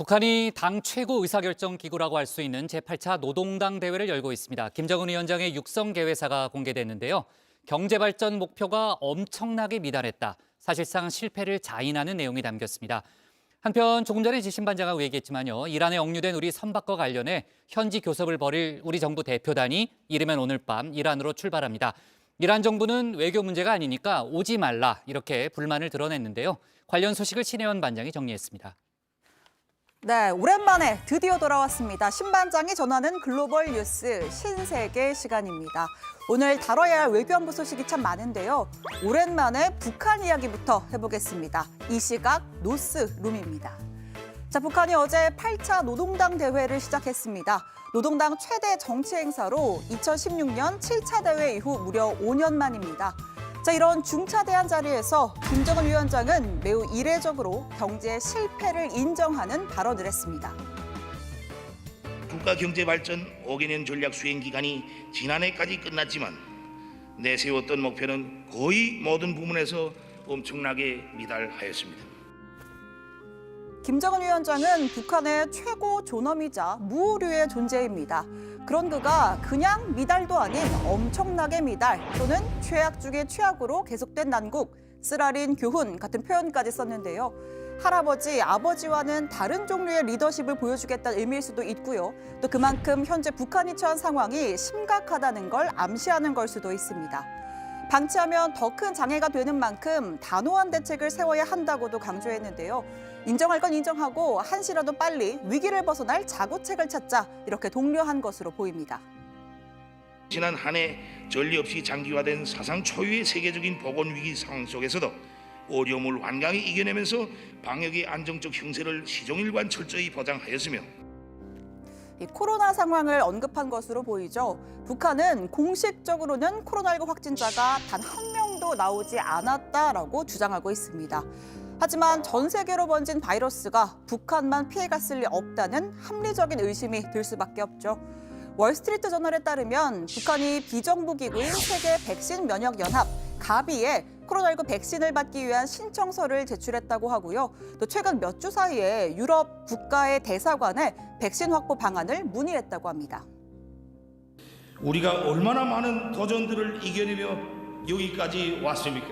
북한이 당 최고 의사결정 기구라고 할 수 있는 제8차 노동당 대회를 열고 있습니다. 김정은 위원장의 육성 개회사가 공개됐는데요. 경제 발전 목표가 엄청나게 미달했다. 사실상 실패를 자인하는 내용이 담겼습니다. 한편 조금 전에 지신 반장하고 얘기했지만요. 이란에 억류된 우리 선박과 관련해 현지 교섭을 벌일 우리 정부 대표단이 이르면 오늘 밤 이란으로 출발합니다. 이란 정부는 외교 문제가 아니니까 오지 말라 이렇게 불만을 드러냈는데요. 관련 소식을 신혜원 반장이 정리했습니다. 네, 오랜만에 드디어 돌아왔습니다. 신반장이 전하는 글로벌 뉴스 신세계 시간입니다. 오늘 다뤄야 할 외교안보 소식이 참 많은데요. 오랜만에 북한 이야기부터 해보겠습니다. 이 시각 노스룸입니다. 자, 북한이 어제 8차 노동당 대회를 시작했습니다. 노동당 최대 정치 행사로 2016년 7차 대회 이후 무려 5년 만입니다. 자, 이런 중차대한 자리에서 김정은 위원장은 매우 이례적으로 경제 실패를 인정하는 발언을 했습니다. 국가 경제 발전 5개년 전략 수행 기간이 지난해까지 끝났지만 내세웠던 목표는 거의 모든 부문에서 엄청나게 미달하였습니다. 김정은 위원장은 북한의 최고 존엄이자 무오류의 존재입니다. 그런 그가 그냥 미달도 아닌 엄청나게 미달 또는 최악 중의 최악으로 계속된 난국, 쓰라린 교훈 같은 표현까지 썼는데요. 할아버지, 아버지와는 다른 종류의 리더십을 보여주겠다는 의미일 수도 있고요. 또 그만큼 현재 북한이 처한 상황이 심각하다는 걸 암시하는 걸 수도 있습니다. 방치하면 더 큰 장애가 되는 만큼 단호한 대책을 세워야 한다고도 강조했는데요. 인정할 건 인정하고 한시라도 빨리 위기를 벗어날 자구책을 찾자 이렇게 독려한 것으로 보입니다. 지난 한 해 전례 없이 장기화된 사상 초유의 세계적인 보건위기 상황 속에서도 어려움을 완강히 이겨내면서 방역의 안정적 형세를 시종일관 철저히 보장하였으며 이 코로나 상황을 언급한 것으로 보이죠. 북한은 공식적으로는 코로나19 확진자가 단 한 명도 나오지 않았다라고 주장하고 있습니다. 하지만 전 세계로 번진 바이러스가 북한만 피해갔을 리 없다는 합리적인 의심이 들 수밖에 없죠. 월스트리트 저널에 따르면 북한이 비정부 기구인 세계 백신 면역 연합 가비에 코로나19 백신을 받기 위한 신청서를 제출했다고 하고요. 또 최근 몇 주 사이에 유럽 국가의 대사관에 백신 확보 방안을 문의했다고 합니다. 우리가 얼마나 많은 도전들을 이겨내며 여기까지 왔습니까?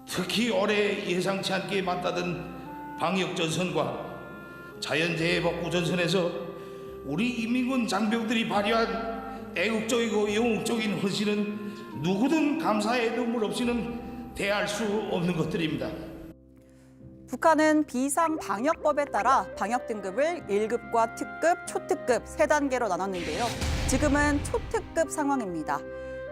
특히 올해 예상치 않게 맞닿은 방역전선과 자연재해 복구전선에서 우리 인민군 장병들이 발휘한 애국적이고 영웅적인 헌신은 누구든 감사의 눈물 없이는 대할 수 없는 것들입니다. 북한은 비상방역법에 따라 방역 등급을 1급과 특급, 초특급 3단계로 나눴는데요. 지금은 초특급 상황입니다.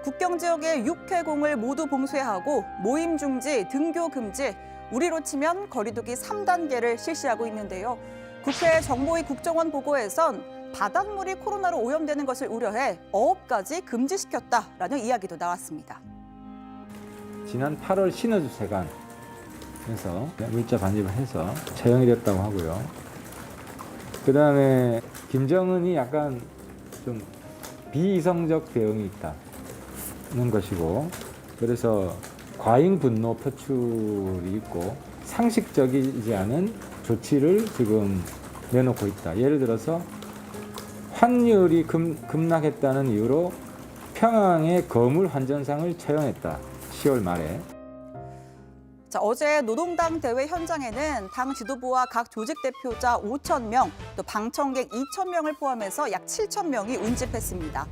국경 지역의 육해공을 모두 봉쇄하고 모임 중지, 등교 금지, 우리로 치면 거리두기 3단계를 실시하고 있는데요. 국회 정보위 국정원 보고에선 바닷물이 코로나로 오염되는 것을 우려해 어업까지 금지시켰다라는 이야기도 나왔습니다. 지난 8월 신의주 세관에서 물자 반입을 해서 처형이 됐다고 하고요. 그다음에 김정은이 약간 좀 비이성적 대응이 있다는 것이고, 그래서 과잉 분노 표출이 있고 상식적이지 않은 조치를 지금 내놓고 있다. 예를 들어서 환율이 급락했다는 이유로 평양의 거물 환전상을 처형했다. 10월 말에. 자, 어제 노동당 대회 현장에는 당 지도부와 각 조직 대표자 5,000명, 또 방청객 2,000명을 포함해서 약 7,000명이 운집했습니다.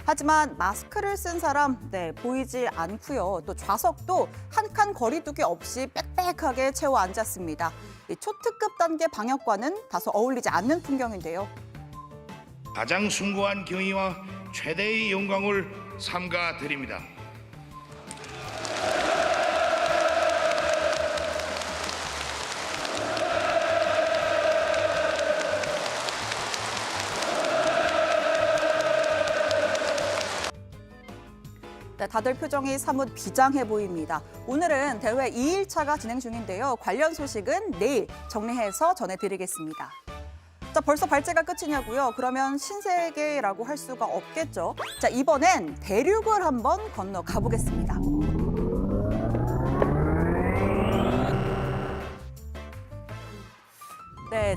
하지만 마스크를 쓴 사람 보이지 않고요. 또 좌석도 한 칸 거리두기 없이 빽빽하게 채워 앉았습니다. 이 초특급 단계 방역과는 다소 어울리지 않는 풍경인데요. 가장 숭고한 경의와 최대의 영광을 삼가 드립니다. 네, 다들 표정이 사뭇 비장해 보입니다. 오늘은 대회 2일차가 진행 중인데요. 관련 소식은 내일 정리해서 전해드리겠습니다. 자, 벌써 발제가 끝이냐고요? 그러면 신세계라고 할 수가 없겠죠. 자, 이번엔 대륙을 한번 건너가 보겠습니다.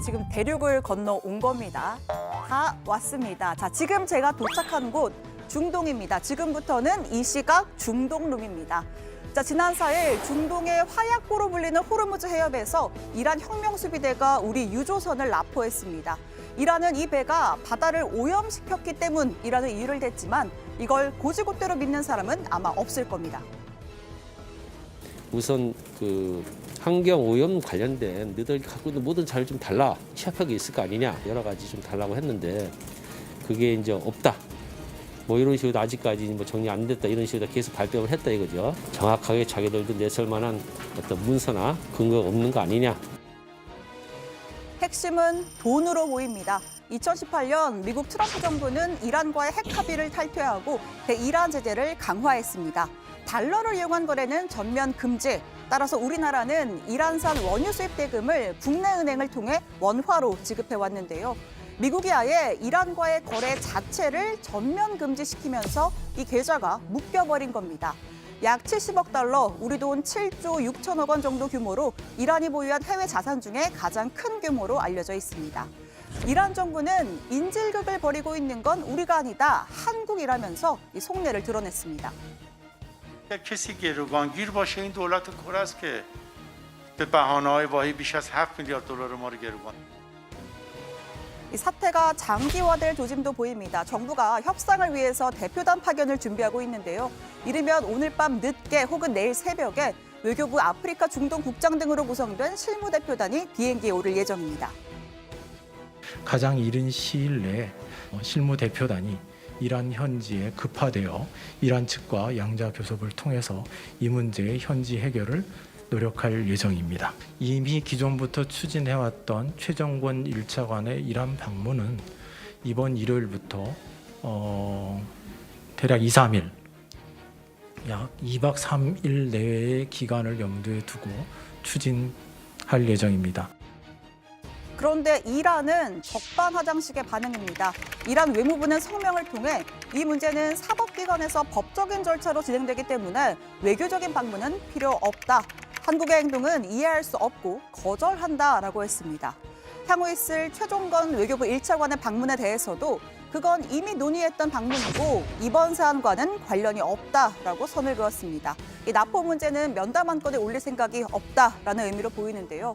지금 대륙을 건너 온 겁니다. 다 왔습니다. 자, 지금 제가 도착한 곳 중동입니다. 지금부터는 이 시각 중동룸입니다. 자, 지난 4일 중동의 화약고로 불리는 호르무즈 해협에서 이란 혁명수비대가 우리 유조선을 납포했습니다. 이란은 이 배가 바다를 오염시켰기 때문이라는 이유를 댔지만 이걸 고지고대로 믿는 사람은 아마 없을 겁니다. 우선 그 환경 오염 관련된 너희들 갖고 있는 모든 자료를 좀 달라. 취약하게 있을 거 아니냐. 여러 가지 좀 달라고 했는데 그게 이제 없다. 뭐 이런 식으로 아직까지 뭐 정리 안 됐다 이런 식으로 계속 발뺌을 했다 이거죠. 정확하게 자기들도 내설 만한 어떤 문서나 근거가 없는 거 아니냐. 핵심은 돈으로 보입니다. 2018년 미국 트럼프 정부는 이란과의 핵 합의를 탈퇴하고 대이란 제재를 강화했습니다. 달러를 이용한 거래는 전면 금지. 따라서 우리나라는 이란산 원유 수입 대금을 국내 은행을 통해 원화로 지급해 왔는데요. 미국이 아예 이란과의 거래 자체를 전면 금지시키면서 이 계좌가 묶여버린 겁니다. 약 70억 달러, 우리 돈 7조 6천억 원 정도 규모로 이란이 보유한 해외 자산 중에 가장 큰 규모로 알려져 있습니다. 이란 정부는 인질극을 벌이고 있는 건 우리가 아니다, 한국이라면서 이 속내를 드러냈습니다. کسی گروگانگیر باشه این دولت کره است که به بهانه‌های واهی بیش از 7 میلیارد دلار ما رو گروگان. 이 사태가 장기화될 조짐도 보입니다. 정부가 협상을 위해서 대표단 파견을 준비하고 있는데요. 이르면 오늘 밤 늦게 혹은 내일 새벽에 외교부 아프리카 중동 국장 등으로 구성된 실무대표단이 비행기에 오를 예정입니다. 가장 이른 시일 내에 실무대표단이 이란 현지에 급파되어 이란 측과 양자 교섭을 통해서 이 문제의 현지 해결을 노력할 예정입니다. 이미 기존부터 추진해왔던 최정권 1차관의 이란 방문은 이번 일요일부터 대략 2, 3일, 약 2박 3일 내외의 기간을 염두에 두고 추진할 예정입니다. 그런데 이란은 적반하장식의 반응입니다. 이란 외무부는 성명을 통해 이 문제는 사법기관에서 법적인 절차로 진행되기 때문에 외교적인 방문은 필요 없다. 한국의 행동은 이해할 수 없고 거절한다라고 했습니다. 향후 있을 최종건 외교부 1차관의 방문에 대해서도 그건 이미 논의했던 방문이고 이번 사안과는 관련이 없다라고 선을 그었습니다. 이 납포 문제는 면담 안건에 올릴 생각이 없다라는 의미로 보이는데요.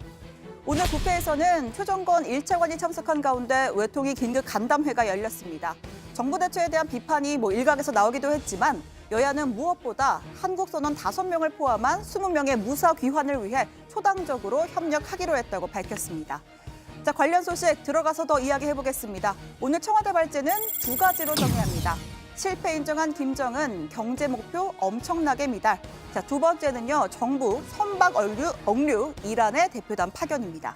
오늘 국회에서는 최정건 1차관이 참석한 가운데 외통위 긴급 간담회가 열렸습니다. 정부 대처에 대한 비판이 일각에서 나오기도 했지만 여야는 무엇보다 한국 선원 5명을 포함한 20명의 무사 귀환을 위해 초당적으로 협력하기로 했다고 밝혔습니다. 자, 관련 소식 들어가서 더 이야기해보겠습니다. 오늘 청와대 발제는 2가지로 정리합니다. 실패 인정한 김정은, 경제 목표 엄청나게 미달. 자, 두 번째는요, 정부 선박 억류 이란의 대표단 파견입니다.